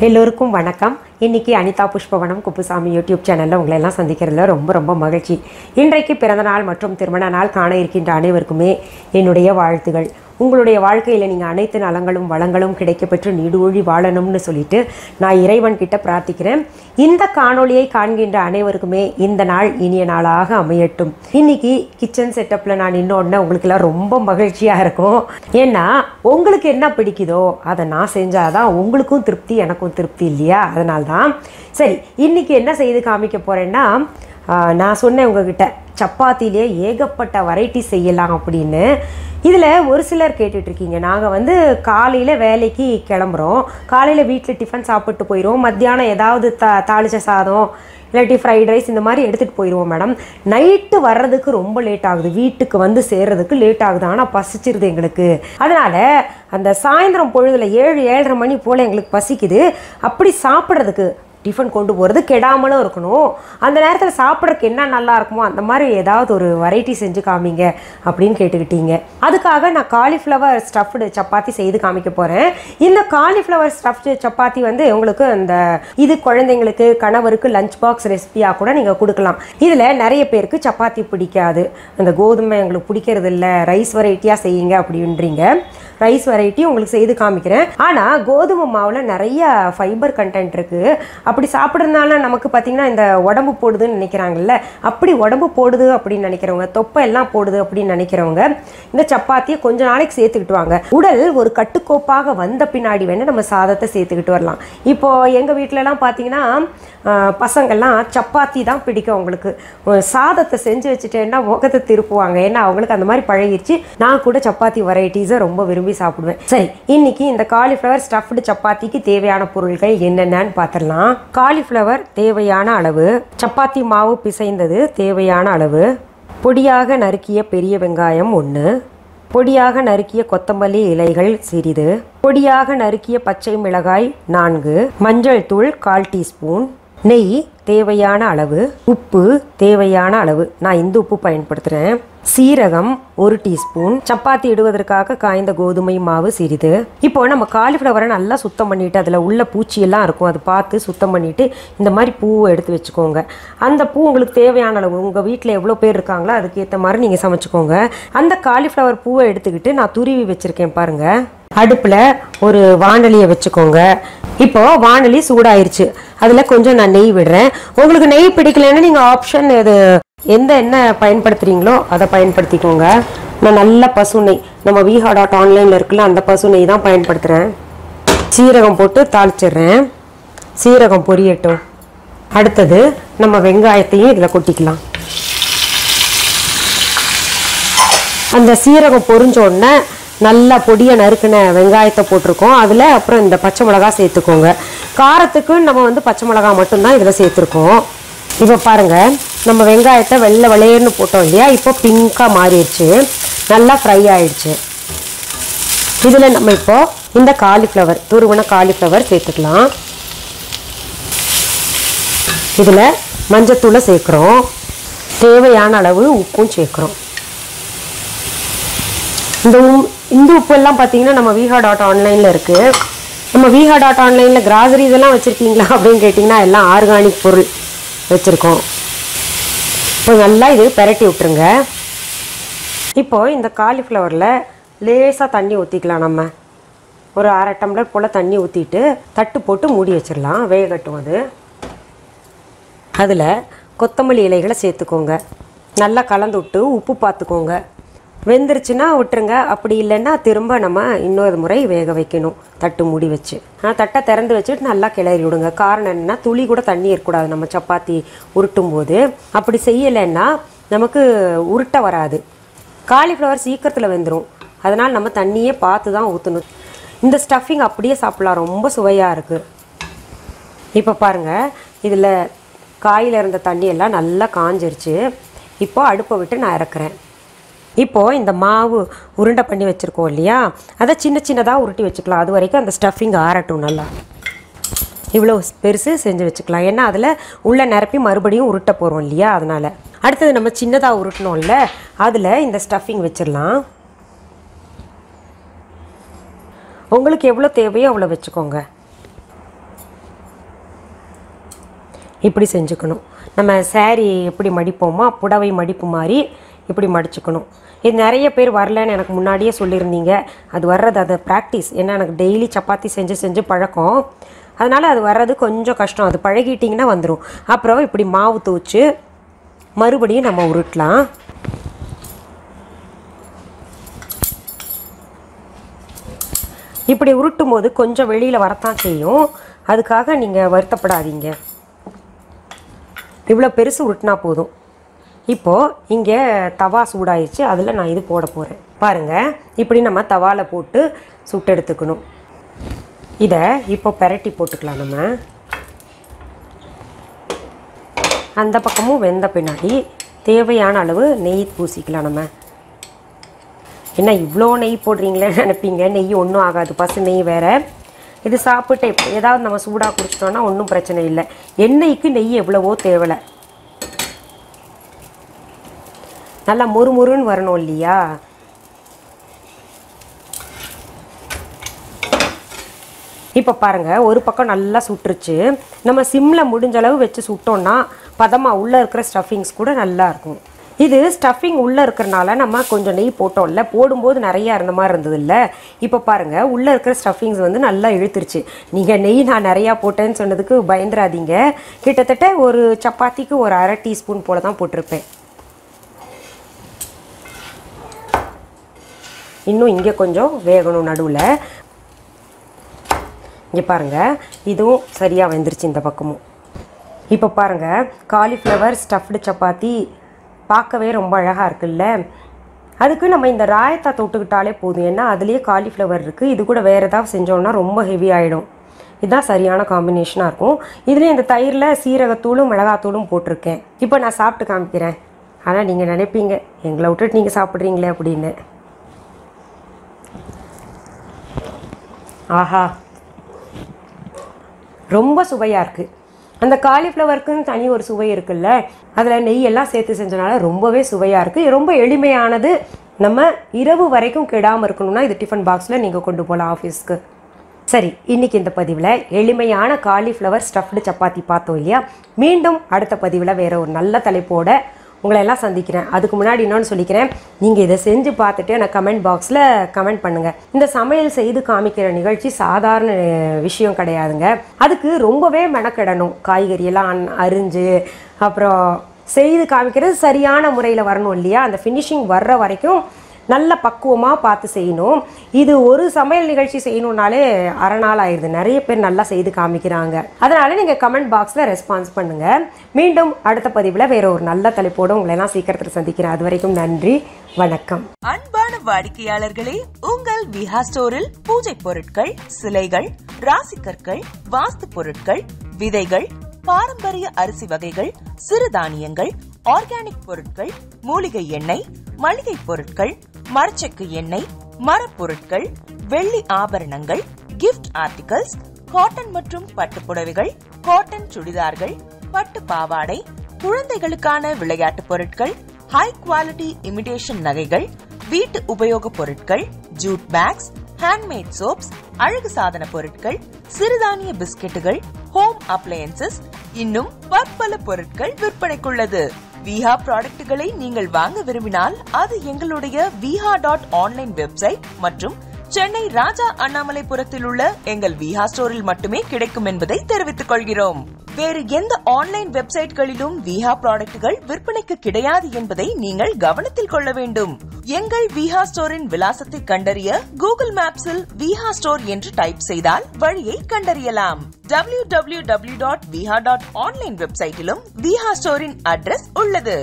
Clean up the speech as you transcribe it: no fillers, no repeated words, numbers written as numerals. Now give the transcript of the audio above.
எல்லோருக்கும் வணக்கம். இன்னைக்கு அனிதா புஷ்பவனம்குப்புசாமி யூடியூப் சேனலில் உங்களை எல்லாம் சந்திக்கிறதுல ரொம்ப மகிழ்ச்சி. இன்றைக்கு பிறந்த நாள் மற்றும் திருமண நாள் காண இருக்கின்ற அனைவருக்குமே என்னுடைய வாழ்த்துகள். உங்களுடைய வாழ்க்கையில் நீங்கள் அனைத்து நலங்களும் வளங்களும் கிடைக்கப்பெற்று நீடூழி வாழணும்னு சொல்லிட்டு நான் இறைவன்கிட்ட பிரார்த்திக்கிறேன். இந்த காணொளியை காண்கின்ற அனைவருக்குமே இந்த நாள் இனிய நாளாக அமையட்டும். இன்னைக்கு கிச்சன் செட்டப்பில் நான் இன்னொன்று உங்களுக்கெல்லாம் ரொம்ப மகிழ்ச்சியாக இருக்கும். ஏன்னா உங்களுக்கு என்ன பிடிக்குதோ அதை நான் செஞ்சாதான் உங்களுக்கும் திருப்தி எனக்கும் திருப்தி இல்லையா? அதனால்தான் சரி இன்னைக்கு என்ன செய்து காமிக்க போகிறேன்னா, நான் சொன்னேன் உங்ககிட்ட சப்பாத்திலே ஏகப்பட்ட வெரைட்டி செய்யலாம் அப்படின்னு. இதில் ஒரு சிலர் கேட்டுட்ருக்கீங்க, நாங்கள் காலையில் வேலைக்கு கிளம்புறோம், காலையில் வீட்டில் டிஃபன் சாப்பிட்டு போயிடுவோம், மத்தியானம் ஏதாவது தாளிச்ச சாதம் இல்லாட்டி ஃப்ரைட் ரைஸ் இந்த மாதிரி எடுத்துகிட்டு போயிடுவோம் மேடம், நைட்டு வர்றதுக்கு ரொம்ப லேட் ஆகுது, வீட்டுக்கு சேர்றதுக்கு லேட் ஆகுது, ஆனால் பசிச்சிருது எங்களுக்கு. அதனால் அந்த சாயந்தரம் பொழுதில் 7-7:30 மணி போல் எங்களுக்கு பசிக்குது, அப்படி சாப்பிட்றதுக்கு டிஃபன் கொண்டு போகிறது கெடாமலும் இருக்கணும், அந்த நேரத்தில் சாப்பிட்றதுக்கு என்ன நல்லா இருக்குமோ அந்த மாதிரி ஏதாவது ஒரு வெரைட்டி செஞ்சு காமிங்க அப்படின்னு கேட்டுக்கிட்டீங்க. அதுக்காக நான் காலிஃப்ளவர் ஸ்டஃப்டு சப்பாத்தி செய்து காமிக்க போகிறேன். இந்த காலிஃப்ளவர் ஸ்டஃப்டு சப்பாத்தி உங்களுக்கு அந்த இது குழந்தைங்களுக்கு கணவருக்கு லஞ்ச் பாக்ஸ் ரெசிபியாக கூட நீங்கள் கொடுக்கலாம். இதில் நிறைய பேருக்கு சப்பாத்தி பிடிக்காது, அந்த கோதுமை எங்களுக்கு பிடிக்கிறது இல்லை, ரைஸ் வெரைட்டியாக செய்யுங்க அப்படின்றீங்க. ரைஸ் வெரைட்டி உங்களுக்கு செய்து காமிக்கிறேன். ஆனால் கோதுமை மாவில் நிறைய ஃபைபர் கண்டென்ட் இருக்குது, அப்படி சாப்பிட்றதுனால நமக்கு பார்த்திங்கன்னா இந்த உடம்பு போடுதுன்னு நினைக்கிறாங்கல்ல, அப்படி உடம்பு போடுது அப்படின்னு நினைக்கிறவங்க, தொப்பை எல்லாம் போடுது அப்படின்னு நினைக்கிறவங்க இந்த சப்பாத்தியை கொஞ்ச நாளைக்கு சேர்த்துக்கிட்டு வாங்க. உடல் ஒரு கட்டுக்கோப்பாக வந்த பின்னாடி வேணால் நம்ம சாதத்தை சேர்த்துக்கிட்டு வரலாம். இப்போது எங்கள் வீட்டிலலாம் பார்த்திங்கன்னா பசங்கள்லாம் சப்பாத்தி தான் பிடிக்கும், அவங்களுக்கு சாதத்தை செஞ்சு வச்சுட்டேன்னா முகத்தை திருப்புவாங்க, ஏன்னா அவங்களுக்கு அந்த மாதிரி பழகிடுச்சு. நான் கூட சப்பாத்தி வெரைட்டிஸை ரொம்ப விரும்பி சாப்பிடுவேன். சரி, இன்னைக்கு இந்த காலிஃப்ளவர் ஸ்டஃப்டு சப்பாத்திக்கு தேவையான பொருட்கள் என்னென்னு பார்த்துடலாம். காலிஃப்ளவர் தேவையான அளவு, சப்பாத்தி மாவு பிசைந்தது தேவையான அளவு, பொடியாக நறுக்கிய பெரிய வெங்காயம் 1, பொடியாக நறுக்கிய கொத்தமல்லி இலைகள் சிறிது, பொடியாக நறுக்கிய பச்சை மிளகாய் 4, மஞ்சள் தூள் 1/4 டீஸ்பூன், நெய் தேவையான அளவு, உப்பு தேவையான அளவு, நான் இந்த உப்பு பயன்படுத்துகிறேன், சீரகம் 1 டீஸ்பூன், சப்பாத்தி இடுவதற்காக காய்ந்த கோதுமை மாவு சிறிது. இப்போ நம்ம காலிஃப்ளவரை நல்லா சுத்தம் பண்ணிவிட்டு அதில் உள்ள பூச்சியெல்லாம் இருக்கும், அதை பார்த்து சுத்தம் பண்ணிவிட்டு இந்த மாதிரி பூவை எடுத்து வச்சுக்கோங்க. அந்த பூ உங்களுக்கு தேவையான அளவு, உங்கள் வீட்டில் எவ்வளோ பேர் இருக்காங்களோ அதுக்கேற்ற மாதிரி நீங்கள் சமைச்சிக்கோங்க. அந்த காலிஃப்ளவர் பூவை எடுத்துக்கிட்டு நான் துருவி வச்சுருக்கேன் பாருங்கள். அடுப்பில் ஒரு வாணலியை வச்சுக்கோங்க. இப்போது வாணலி சூடாயிருச்சு, அதில் கொஞ்சம் நான் நெய் விடுறேன். உங்களுக்கு நெய் பிடிக்கலன்னா நீங்கள் ஆப்ஷன் எது எந்த எண்ணெய் பயன்படுத்துகிறீங்களோ அதை பயன்படுத்திக்கோங்க. நான் நல்ல பசு நெய், நம்ம VHA.online இருக்குல்ல அந்த பசு நெய் தான் பயன்படுத்துகிறேன். சீரகம் போட்டு தாளிச்சிடுறேன், சீரகம் பொரியட்டும். அடுத்தது நம்ம வெங்காயத்தையும் இதில் கொட்டிக்கலாம். அந்த சீரகம் பொரிஞ்சோடனே நல்லா பொடியை நறுக்கின வெங்காயத்தை போட்டிருக்கோம், அதில் அப்புறம் இந்த பச்சை மிளகா சேர்த்துக்கோங்க. காரத்துக்கு நம்ம பச்சை மிளகா மட்டும்தான் இதில் சேர்த்துருக்கோம். இப்போ பாருங்கள், நம்ம வெங்காயத்தை வெள்ளை வெளையர்னு போட்டோம் இல்லையா, இப்போ பிங்காக மாறிடுச்சு, நல்லா ஃப்ரை ஆயிடுச்சு. இதில் நம்ம இப்போ இந்த காலிஃப்ளவர், துருவன காலிஃப்ளவர் சேர்த்துக்கலாம். இதில் மஞ்சத்தூளை சேர்க்குறோம், தேவையான அளவு உப்பும் சேர்க்குறோம். இந்த உப்பு எல்லாம் பார்த்தீங்கன்னா நம்ம VHA.online இருக்குது. நம்ம VHA.online கிராசரி இதெல்லாம் வச்சுருக்கீங்களா அப்படின்னு கேட்டிங்கன்னா எல்லாம் ஆர்கானிக் பொருள் வச்சுருக்கோம். இப்போ நல்லா இது பெரட்டி விட்டுருங்க. இப்போது இந்த காலிஃப்ளவரில் லேசாக தண்ணி ஊற்றிக்கலாம். நம்ம ஒரு 1/2 டம்ளர் போல் தண்ணி ஊற்றிட்டு தட்டு போட்டு மூடி வச்சிடலாம், வேகட்டும். அதில் கொத்தமல்லி இலைகளை சேர்த்துக்கோங்க, நல்லா கலந்து விட்டு உப்பு பார்த்துக்கோங்க. வெந்துருச்சுன்னா விட்டுருங்க, அப்படி இல்லைன்னா திரும்ப நம்ம இன்னொரு முறை வேக வைக்கணும் தட்டு மூடி வச்சு. தட்டை திறந்து வச்சுட்டு நல்லா கிளறி விடுங்க. காரணம் என்னென்னா துளி கூட தண்ணி இருக்கக்கூடாது நம்ம சப்பாத்தி உருட்டும் போது. அப்படி செய்யலைன்னா நமக்கு உருட்ட வராது. காலிஃப்ளவர் சீக்கிரத்தில் வெந்துடும், அதனால் நம்ம தண்ணியே பார்த்து தான் ஊற்றணும். இந்த ஸ்டஃபிங் அப்படியே சாப்பிட்லாம், ரொம்ப சுவையாக இருக்குது. இப்போ பாருங்கள், இதில் காயில் இருந்த தண்ணியெல்லாம் நல்லா காஞ்சிருச்சு. இப்போ அடுப்பை விட்டு நான் இறக்குறேன். இப்போது இந்த மாவு உருண்டை பண்ணி வச்சுருக்கோம் இல்லையா, அதை சின்ன சின்னதாக உருட்டி வச்சுக்கலாம். அது வரைக்கும் அந்த ஸ்டஃபிங் ஆறட்டும். நல்லா இவ்வளோ பெருசு செஞ்சு வச்சுக்கலாம், ஏன்னா அதில் உள்ள நிரப்பி மறுபடியும் உருட்ட போகிறோம் இல்லையா, அதனால். அடுத்தது நம்ம சின்னதாக உருட்டணும்ல, அதில் இந்த ஸ்டஃபிங் வச்சிடலாம். உங்களுக்கு எவ்வளோ தேவையோ அவ்வளோ வச்சுக்கோங்க. இப்படி செஞ்சுக்கணும். நம்ம saree எப்படி மடிப்போமோ புடவை மடிப்பு மாதிரி இப்படி மடிச்சுக்கணும். இது நிறைய பேர் வரலன்னு எனக்கு முன்னாடியே சொல்லியிருந்தீங்க. அது வர்றது அது ப்ராக்டிஸ். ஏன்னா எனக்கு டெய்லி சப்பாத்தி செஞ்சு பழக்கம். அதனால் அது வர்றது கொஞ்சம் கஷ்டம். அது பழகிட்டிங்கன்னா வந்துடும். அப்புறம் இப்படி மாவு தூச்சு மறுபடியும் நம்ம உருட்டலாம். இப்படி உருட்டும் போது கொஞ்சம் வெளியில் வரத்தான் செய்யும். அதுக்காக நீங்கள் வருத்தப்படாதீங்க. இவ்வளோ பெருசு உருட்டினா போதும். இப்போது இங்கே தவா சூடாயிடுச்சு. அதில் நான் இது போட போகிறேன். பாருங்கள், இப்படி நம்ம தவாவில் போட்டு சுட்டு எடுத்துக்கணும். இதை இப்போ பெரட்டி போட்டுக்கலாம். நம்ம அந்த பக்கமும் வெந்த பின்னாடி தேவையான அளவு நெய் பூசிக்கலாம். நம்ம என்ன இவ்வளோ நெய் போடுறீங்களேன்னு நினைப்பீங்க. நெய் ஒன்றும் ஆகாது, பசு நெய் வேறு. இது சாப்பிட்டு ஏதாவது நம்ம சூடாக குடிச்சிட்டோன்னா ஒன்றும் பிரச்சனை இல்லை. எண்ணெய்க்கு நெய் எவ்வளவோ தேவலை. நல்லா முறுமுறுன்னு வரணும் இல்லையா? இப்போ பாருங்கள், ஒரு பக்கம் நல்லா சுட்டுருச்சு. நம்ம சிம்மில் முடிஞ்ச அளவு வச்சு சுட்டோன்னா பதமாக உள்ளே இருக்கிற ஸ்டஃபிங்ஸ் கூட நல்லா இருக்கும். இது ஸ்டஃபிங் உள்ளே இருக்கிறனால நம்ம கொஞ்சம் நெய் போட்டோம்ல, போடும்போது நிறையா இருந்த மாதிரி இருந்தது இல்லை. இப்போ பாருங்கள், உள்ளே இருக்கிற ஸ்டஃபிங்ஸ் வந்து நல்லா இழுத்துருச்சு. நீங்கள் நெய் நான் நிறையா போட்டேன்னு சொன்னதுக்கு பயந்துராதீங்க. கிட்டத்தட்ட ஒரு சப்பாத்திக்கு ஒரு 1/2 டீஸ்பூன் போல் தான் போட்டிருப்பேன். இன்னும் இங்கே கொஞ்சம் வேகணும் நடுவில். இங்கே பாருங்கள், இதுவும் சரியாக வெந்துருச்சு இந்த பக்கமும். இப்போ பாருங்கள், காலிஃப்ளவர் ஸ்டஃப்டு சப்பாத்தி பார்க்கவே ரொம்ப அழகாக இருக்குல்ல. அதுக்கு நம்ம இந்த ராயத்தா தொட்டுக்கிட்டாலே போதும். ஏன்னா அதுலேயே காலிஃப்ளவர் இருக்குது. இது கூட வேறு ஏதாவது செஞ்சோம்னா ரொம்ப ஹெவி ஆகிடும். இதுதான் சரியான காம்பினேஷனாக இருக்கும். இதுலேயும் இந்த தயிரில் சீரகத்தூளும் மிளகாத்தூளும் போட்டிருக்கேன். இப்போ நான் சாப்பிட்டு காமிக்கிறேன். ஆனால் நீங்கள் நினைப்பீங்க எங்களை விட்டுட்டு நீங்கள் சாப்பிட்றீங்களே அப்படின்னு. ஆஹா, ரொம்ப சுவையாக இருக்குது. அந்த காலிஃப்ளவருக்குன்னு தனி ஒரு சுவை இருக்குல்ல, அதில் நெய்யெல்லாம் சேர்த்து செஞ்சனால ரொம்பவே சுவையாக இருக்குது. ரொம்ப எளிமையானது. நம்ம இரவு வரைக்கும் கெடாமல் இருக்கணும்னா இது டிஃபன் பாக்ஸில் நீங்கள் கொண்டு போகலாம் ஆஃபீஸ்க்கு. சரி, இன்றைக்கி இந்த பதிவில் எளிமையான காலிஃப்ளவர் ஸ்டஃப்டு சப்பாத்தி பார்த்தோம் இல்லையா? மீண்டும் அடுத்த பதிவில் வேறு ஒரு நல்ல தலைப்போட உங்களை எல்லாம் சந்திக்கிறேன். அதுக்கு முன்னாடி இன்னொன்று சொல்லிக்கிறேன். நீங்கள் இதை செஞ்சு பார்த்துட்டு எனக்கு கமெண்ட் பாக்ஸில் கமெண்ட் பண்ணுங்கள். இந்த சமையல் செய்து காமிக்கிற நிகழ்ச்சி சாதாரண விஷயம் கிடையாதுங்க. அதுக்கு ரொம்பவே மெனக்கிடணும். காய்கறியெல்லாம் அரிஞ்சு அப்புறம் செய்து காமிக்கிறது சரியான முறையில் வரணும் இல்லையா? அந்த ஃபினிஷிங் வர்ற வரைக்கும் நல்ல பக்குவமாக பார்த்து செய்யணும். இது ஒரு சமையல் நிகழ்ச்சி செய்யணுன்னாலே 1/2 நாள் ஆயிடுது. நிறைய பேர் நல்லா செய்து காமிக்கிறாங்க. அதனால் நீங்கள் கமெண்ட் பாக்ஸில் ரெஸ்பான்ஸ் பண்ணுங்கள். மீண்டும் அடுத்த பதிவில் வேறு ஒரு நல்ல தலைப்போடு உங்களை எல்லாம் சீக்கிரத்தில் சந்திக்கிறேன். அது வரைக்கும் நன்றி, வணக்கம். அன்பான வாடிக்கையாளர்களே, உங்கள் விஹா ஸ்டோரில் பூஜை பொருட்கள், சிலைகள், ராசிக்கற்கள், வாஸ்து பொருட்கள், விதைகள், பாரம்பரிய அரிசி வகைகள், சிறுதானியங்கள், ஆர்கானிக் பொருட்கள், மூலிகை எண்ணெய், மளிகை பொருட்கள், மரச்செக்கு எண்ணெய், மரப்பொருட்கள், வெள்ளி ஆபரணங்கள், கிஃப்ட் ஆர்டிகல்ஸ், காட்டன் மற்றும் பட்டு புடவைகள், காட்டன் சுடிதார்கள், பட்டு பாவாடை, குழந்தைகளுக்கான விளையாட்டு பொருட்கள், ஹை குவாலிட்டி இமிடேஷன் நகைகள், வீட்டு உபயோக பொருட்கள், ஜூட் பேக்ஸ், ஹேண்ட்மேட் சோப்ஸ், அழகு சாதன பொருட்கள், சிறுதானிய பிஸ்கெட்டுகள், ஹோம் அப்ளையன்சஸ், இன்னும் பற்பல பொருட்கள் விற்பனைக்குள்ளது. விஹா ப்ராடக்ட்களை நீங்கள் வாங்க விரும்பினால் அது எங்களுடைய viha.online வெப்சைட் மற்றும் சென்னை ராஜா அண்ணாமலைபுரத்தில் உள்ள எங்கள் விஹா ஸ்டோரில் மட்டுமே கிடைக்கும் என்பதை தெரிவித்துக் கொள்கிறோம். வேறு எந்த ஆன்லைன் வெப்சைட்களிலும் விஹா ப்ராடக்ட்கள் விற்பனைக்கு கிடையாது என்பதை நீங்கள் கவனத்தில் கொள்ள வேண்டும். எங்கள் விஹா ஸ்டோரின் விலாசத்தை கண்டறிய கூகுள் மேப்ஸில் விஹா ஸ்டோர் என்று டைப் செய்தால் வழியை கண்டறியலாம். www.viha.online வெப்சைட்டிலும் விஹா ஸ்டோரின் அட்ரஸ் உள்ளது.